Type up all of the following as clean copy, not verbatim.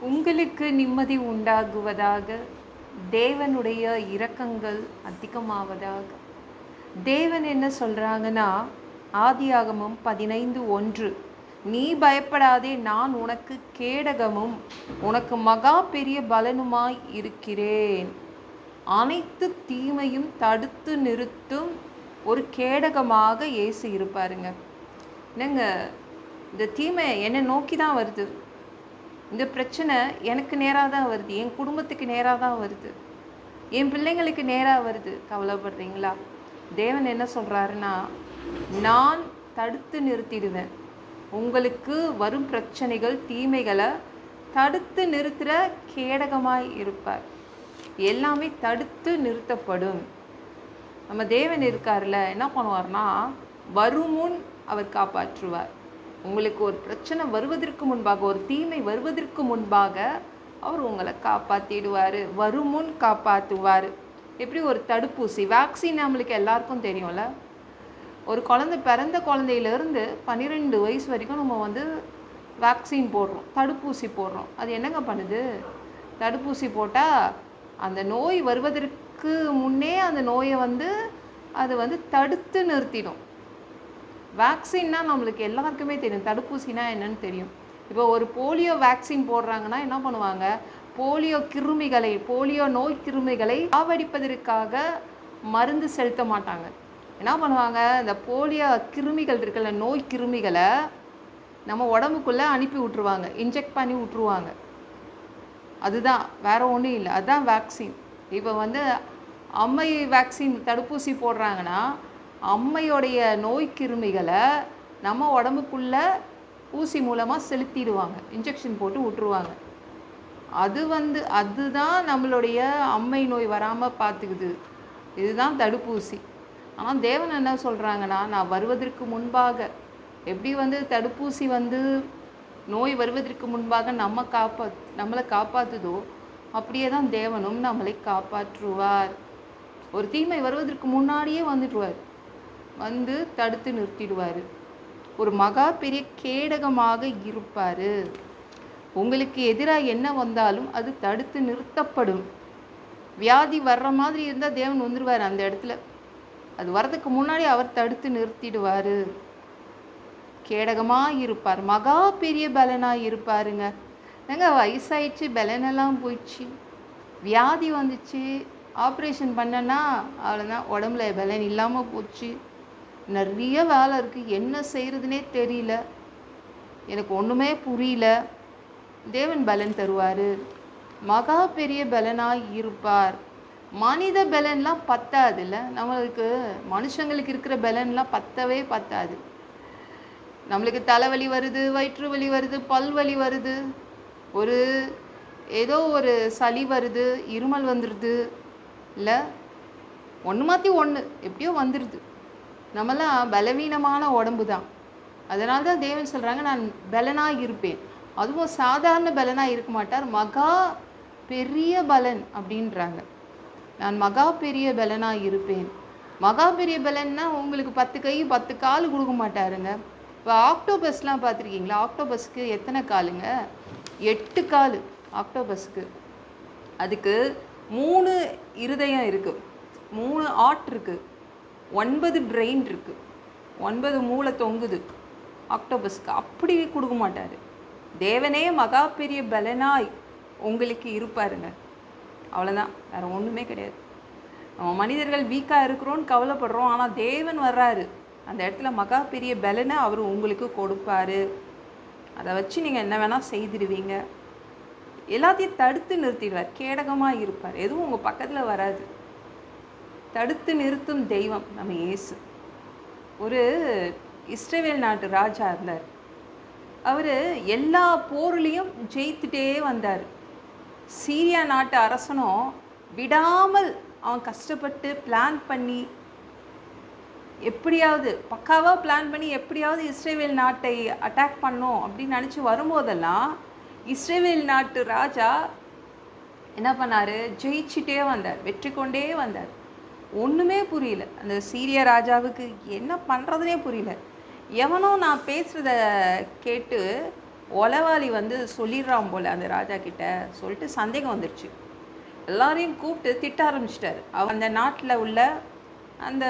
உங்களுக்கு நிம்மதி உண்டாகுவதாக. தேவனுடைய இரக்கங்கள் அதிகமாவதாக. தேவன் என்ன சொல்றாங்கன்னா, ஆதியாகமம் 15:1, நீ பயப்படாதே, நான் உனக்கு கேடகமும் உனக்கு மகா பெரிய பலனுமாய் இருக்கிறேன். அனைத்து தீமையும் தடுத்து நிறுத்தும் ஒரு கேடகமாக இயேசு இருப்பாருங்க. என்னங்க, இந்த தீமை என்னை நோக்கி தான் வருது, இந்த பிரச்சனை எனக்கு நேராக தான் வருது, என் குடும்பத்துக்கு நேராக தான் வருது, என் பிள்ளைங்களுக்கு நேராக வருது, கவலைப்படுறீங்களா? தேவன் என்ன சொல்கிறாருன்னா, நான் தடுத்து நிறுத்திடுவேன். உங்களுக்கு வரும் பிரச்சனைகள், தீமைகளை தடுத்து நிறுத்துகிற கேடகமாய் இருப்பார். எல்லாமே தடுத்து நிறுத்தப்படும். நம்ம தேவன் இருக்கார்ல, என்ன பண்ணுவார்னா, வருமுன் அவர் காப்பாற்றுவார். உங்களுக்கு ஒரு பிரச்சனை வருவதற்கு முன்பாக, ஒரு தீமை வருவதற்கு முன்பாக அவர் உங்களை காப்பாற்றிடுவார். வருமுன் காப்பாற்றுவார். எப்படி ஒரு தடுப்பூசி, வேக்சின் நம்மளுக்கு எல்லாருக்கும் தெரியும்ல. ஒரு குழந்தை பிறந்த குழந்தையிலேருந்து 12 வயசு வரைக்கும் நம்ம வேக்சின் போடுறோம், தடுப்பூசி போடுறோம். அது என்னங்க பண்ணுது? தடுப்பூசி போட்டால் அந்த நோய் வருவதற்கு முன்னே அந்த நோயை அது தடுத்து நிறுத்திடும். வேக்சின்னா நம்மளுக்கு எல்லாருக்குமே தெரியும், தடுப்பூசினா என்னன்னு தெரியும். இப்போ ஒரு போலியோ வேக்சின் போடுறாங்கன்னா என்ன பண்ணுவாங்க, போலியோ நோய் கிருமிகளை சாவடிப்பதற்காக மருந்து செலுத்த மாட்டாங்க. என்ன பண்ணுவாங்க, இந்த போலியோ கிருமிகள் இருக்குல்ல, நோய் கிருமிகளை நம்ம உடம்புக்குள்ளே அனுப்பி விட்ருவாங்க, இன்ஜெக்ட் பண்ணி விட்ருவாங்க. அதுதான், வேற ஒன்றும் இல்லை, அதுதான் வேக்சின். இப்போ அம்மை வேக்சின் தடுப்பூசி போடுறாங்கன்னா, அம்மையோடைய நோய் கிருமிகளை நம்ம உடம்புக்குள்ளே ஊசி மூலமாக செலுத்திடுவாங்க, இன்ஜெக்ஷன் போட்டு விட்டுருவாங்க. அதுதான் நம்மளுடைய அம்மை நோய் வராமல் பார்த்துக்குது. இதுதான் தடுப்பூசி. ஆனால் தேவன் என்ன சொல்கிறாங்கன்னா, நான் வருவதற்கு முன்பாக எப்படி தடுப்பூசி நோய் வருவதற்கு முன்பாக நம்மளை காப்பாற்றுதோ, அப்படியே தான் தேவனும் நம்மளை காப்பாற்றுவார். ஒரு தீமை வருவதற்கு முன்னாடியே வந்துடுவார், தடுத்து நிறுத்திடுவார். ஒரு மகா பெரிய கேடகமாக இருப்பார். உங்களுக்கு எதிராக என்ன வந்தாலும் அது தடுத்து நிறுத்தப்படும். வியாதி வர்ற மாதிரி இருந்தால் தேவன் வந்துடுவார் அந்த இடத்துல. அது வர்றதுக்கு முன்னாடி அவர் தடுத்து நிறுத்திடுவார். கேடகமாக இருப்பார், மகா பெரிய பலனாக இருப்பாருங்க. வயசாயிடுச்சு, பலனெல்லாம் போயிடுச்சு, வியாதி வந்துச்சு, ஆப்ரேஷன் பண்ணனா அவ்வளோதான், உடம்புல பலன் இல்லாமல் போச்சு, நிறைய வேலை இருக்குது, என்ன செய்கிறதுனே தெரியல, எனக்கு ஒன்றுமே புரியல. தேவன் பலன் தருவார், மகா பெரிய பலனாக இருப்பார். மனித பலன்லாம் பத்தாது இல்லை, நம்மளுக்கு மனுஷங்களுக்கு இருக்கிற பலன்லாம் பத்தவே பத்தாது. நம்மளுக்கு தலைவலி வருது, வயிற்று வலி வருது, பல்வலி வருது, ஏதோ ஒரு சளி வருது, இருமல் வந்துடுது, இல்லை ஒன்று மாற்றி ஒன்று எப்படியோ வந்துடுது. நம்மளாம் பலவீனமான உடம்பு தான். அதனால தான் தேவன் சொல்கிறாங்க, நான் பலனாக இருப்பேன். அதுவும் சாதாரண பலனாக இருக்க மாட்டார், மகா பெரிய பலன் அப்படின்றாங்க. நான் மகா பெரிய பலனாக இருப்பேன். மகா பெரிய பலன்னா உங்களுக்கு 10 கை 10 கால் கொடுக்க மாட்டாருங்க. இப்போ ஆக்டோபஸ்லாம் பார்த்துருக்கீங்களா? ஆக்டோபஸ்க்கு எத்தனை காலுங்க? 8 கால் ஆக்டோபஸ்க்கு. அதுக்கு 3 இருதயம் இருக்குது, 3 ஆர்ட் இருக்குது, 9 பிரெயின் இருக்குது, 9 மூளை தொங்குது ஆக்டோபஸ்க்கு. அப்படி கொடுக்க மாட்டார். தேவனே மகா பெரிய பலனாய் உங்களுக்கு இருப்பாருங்க. அவ்வளோதான், வேறு ஒன்றுமே கிடையாது. நம்ம மனிதர்கள் வீக்காக இருக்கிறோன்னு கவலைப்படுறோம், ஆனால் தேவன் வர்றாரு, அந்த இடத்துல மகா பெரிய பலனை அவர் உங்களுக்கு கொடுப்பார். அதை வச்சு நீங்கள் என்ன வேணால் செய்திடுவீங்க. எல்லாத்தையும் தடுத்து நிறுத்திடுவார், கேடகமாக இருப்பார், எதுவும் உங்கள் பக்கத்தில் வராது. தடுத்து நிறுத்தும் தெய்வம் நம்ம இயேசு. ஒரு இஸ்ரவேல் நாட்டு ராஜா இருந்தார். அவர் எல்லா போர்லையும் ஜெயித்துட்டே வந்தார். சீரியா நாட்டு அரசனும் விடாமல் அவன் கஷ்டப்பட்டு பிளான் பண்ணி, எப்படியாவது பக்காவாக பிளான் பண்ணி எப்படியாவது இஸ்ரேவேல் நாட்டை அட்டாக் பண்ணோம் அப்படின்னு நினச்சி வரும்போதெல்லாம் இஸ்ரேவேல் நாட்டு ராஜா என்ன பண்ணார், ஜெயிச்சுட்டே வந்தார், வெற்றி கொண்டே வந்தார். ஒன்றுமே புரியல அந்த சீரிய ராஜாவுக்கு, என்ன பண்ணுறதுனே புரியல. எவனோ நான் பேசுகிறத கேட்டு உளவாளி வந்து சொல்லிடுறான் போல் அந்த ராஜா கிட்ட சொல்லிட்டு சந்தேகம் வந்துடுச்சு. எல்லாரையும் கூப்பிட்டு திட்ட ஆரம்பிச்சிட்டாரு. அந்த நாட்டில் உள்ள அந்த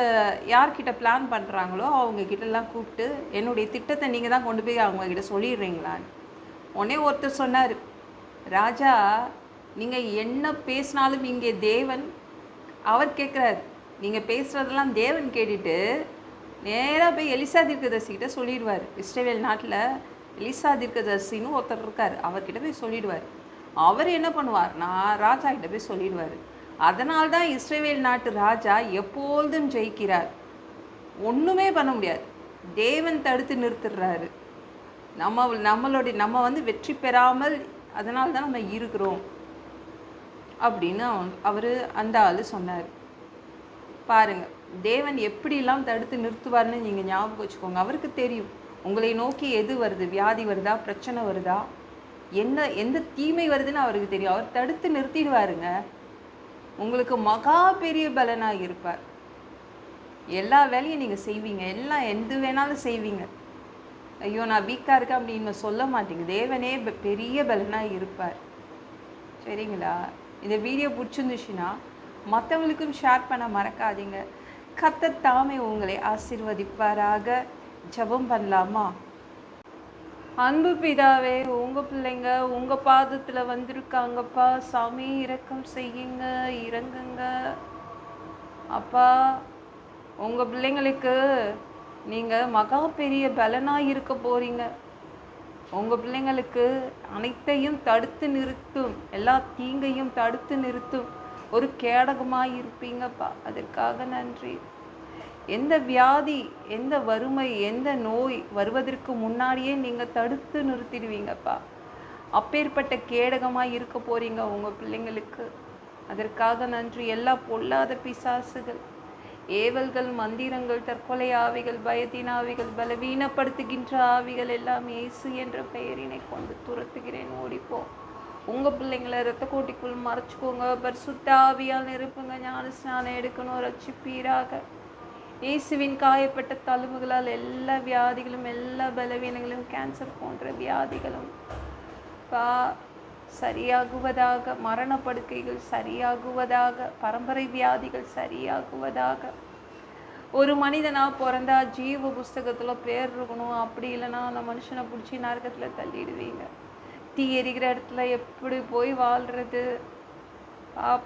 யார்கிட்ட பிளான் பண்ணுறாங்களோ அவங்கக்கிட்டலாம் கூப்பிட்டு என்னுடைய திட்டத்தை நீங்கள் தான் கொண்டு போய் அவங்கக்கிட்ட சொல்லிடுறீங்களான்னு. உடனே ஒருத்தர் சொன்னார், ராஜா நீங்கள் என்ன பேசினாலும் இங்கே தேவன் அவர் கேட்குறாரு. நீங்கள் பேசுகிறதெல்லாம் தேவன் கேட்டுட்டு நேராக போய் எலிசா தீர்க்கதரிசிக்கிட்ட சொல்லிடுவார். இஸ்ரவேல் நாட்டில் எலிசா தீர்க்கதரிசின்னு ஒருத்தர் இருக்கார், அவர்கிட்ட போய் சொல்லிடுவார். அவர் என்ன பண்ணுவார்னா ராஜா கிட்ட போய் சொல்லிடுவார். அதனால்தான் இஸ்ரவேல் நாட்டு ராஜா எப்பொழுதும் ஜெயிக்கிறார். ஒன்றுமே பண்ண முடியாது, தேவன் தடுத்து நிறுத்துறாரு. நம்ம வந்து வெற்றி பெறாமல் அதனால தான் நம்ம இருக்கிறோம் அப்படின்னு அவர் அந்த ஆள் சொன்னார். பாருங்கள், தேவன் எப்படிலாம் தடுத்து நிறுத்துவார்னு நீங்கள் ஞாபகம் வச்சுக்கோங்க. அவருக்கு தெரியும் உங்களை நோக்கி எது வருது, வியாதி வருதா, பிரச்சனை வருதா, எந்த தீமை வருதுன்னு அவருக்கு தெரியும். அவர் தடுத்து நிறுத்திடுவாருங்க. உங்களுக்கு மகா பெரிய பலனாக இருப்பார். எல்லா வேலையும் நீங்கள் செய்வீங்க, எல்லாம் எது வேணாலும் செய்வீங்க. ஐயோ நான் வீக்காக இருக்கேன் அப்படின்னு சொல்ல மாட்டீங்க. தேவனே பெரிய பலனாக இருப்பார். சரிங்களா? இந்த வீடியோ பிடிச்சிருந்துச்சுன்னா மற்றவங்களுக்கும் ஷேர் பண்ண மறக்காதீங்க. கர்த்தர் தாமே உங்களை ஆசீர்வதிப்பாராக. ஜெபம் பண்ணலாமா? அன்பு பிதாவே, உங்கள் பிள்ளைங்க உங்கள் பாதத்தில் வந்திருக்காங்கப்பா. சாமி இரக்கம் செய்யுங்க, இறங்குங்க அப்பா. உங்கள் பிள்ளைங்களுக்கு நீங்கள் மகா பெரிய பலனாக இருக்க போகிறீங்க. உங்கள் பிள்ளைங்களுக்கு அனைத்தையும் தடுத்து நிறுத்தும், எல்லா தீங்கையும் தடுத்து நிறுத்தும் ஒரு கேடகமாக இருப்பீங்கப்பா. அதற்காக நன்றி. எந்த வியாதி, எந்த வறுமை, எந்த நோய் வருவதற்கு முன்னாடியே நீங்கள் தடுத்து நிறுத்திடுவீங்கப்பா. அப்பேற்பட்ட கேடகமாக இருக்க போகிறீங்க உங்கள் பிள்ளைங்களுக்கு. அதற்காக நன்றி. எல்லா பொல்லாத பிசாசுகள், ஏவல்கள், மந்திரங்கள், தற்கொலை ஆவிகள், பயத்தின் ஆவிகள், பலவீனப்படுத்துகின்ற ஆவிகள் எல்லாம் இயேசு என்ற பெயரினை கொண்டு துரத்துகிறேன். ஓடிப்போம். உங்கள் பிள்ளைங்களை இரத்த கோட்டிக்குள் மறைச்சிக்கோங்க. பரிசுத்த ஆவியால் நிரப்புங்க. ஞான ஸ்நானம் எடுக்கணும். ரட்சிப்பீராக. இயேசுவின் காயப்பட்ட தழும்புகளால் எல்லா வியாதிகளும், எல்லா பலவீனங்களும், கேன்சர் போன்ற வியாதிகளும் சரியாகுவதாக, மரணப்படுக்கைகள் சரியாகுவதாக, பரம்பரை வியாதிகள் சரியாகுவதாக. ஒரு மனிதனாக பிறந்தா ஜீவ புஸ்தகத்தில் பேர் இருக்கணும். அப்படி இல்லைன்னா அந்த மனுஷனை பிடிச்சி நரகத்தில் தள்ளிடுவீங்க. தீ எரிகிற இடத்துல எப்படி போய் வாழ்கிறது?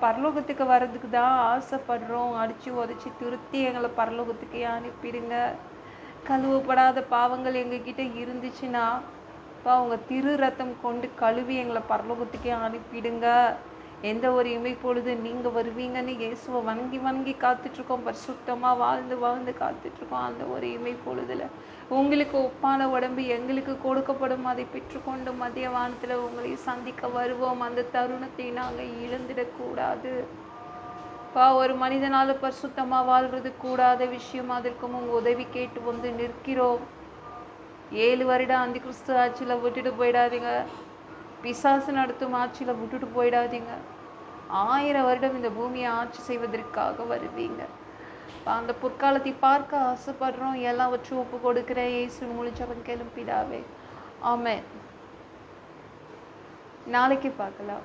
பரலோகத்துக்கு வர்றதுக்கு தான் ஆசைப்படுறோம். அடித்து உதச்சி திருத்தி எங்களை பரலோகத்துக்கே அனுப்பிடுங்க. கழுவப்படாத பாவங்கள் எங்ககிட்ட இருந்துச்சுன்னா உங்கள் திரு ரத்தம் கொண்டு கழுவி எங்களை பரலோகத்துக்கே அனுப்பிடுங்க. எந்த ஒரு இமை பொழுது நீங்கள் வருவீங்கன்னு இயேசுவை வணங்கி காத்துட்ருக்கோம். பரிசுத்தமாக வாழ்ந்து காத்துட்ருக்கோம். அந்த ஒரு இமை பொழுதில் உங்களுக்கு ஒப்பான உடம்பு எங்களுக்கு கொடுக்கப்படும். அதை பெற்றுக்கொண்டு மதிய வானத்தில் உங்களை சந்திக்க வருவோம். அந்த தருணத்தை நாங்கள் இழந்துடக்கூடாது. ஒரு மனிதனால் பரிசுத்தமாக வாழ்றது கூடாத விஷயம். அதற்கும் உங்கள் உதவி கேட்டு வந்து நிற்கிறோம். 7 வருடம் அந்த கிறிஸ்து ஆட்சியில் விட்டுட்டு போயிடாதீங்க. பிசாசு நடத்தும் ஆட்சியில் விட்டுட்டு போயிடாதீங்க. 1000 வருடம் இந்த பூமியை ஆட்சி செய்வதற்காக வருவீங்க. அந்த பொற்காலத்தை பார்க்க ஆசைப்படுறோம். எல்லாவற்றும் ஒப்பு கொடுக்கிற இயேசு மூலிச்சவன் கேளும் பிதாவே. ஆமென். நாளைக்கு பார்க்கலாம்.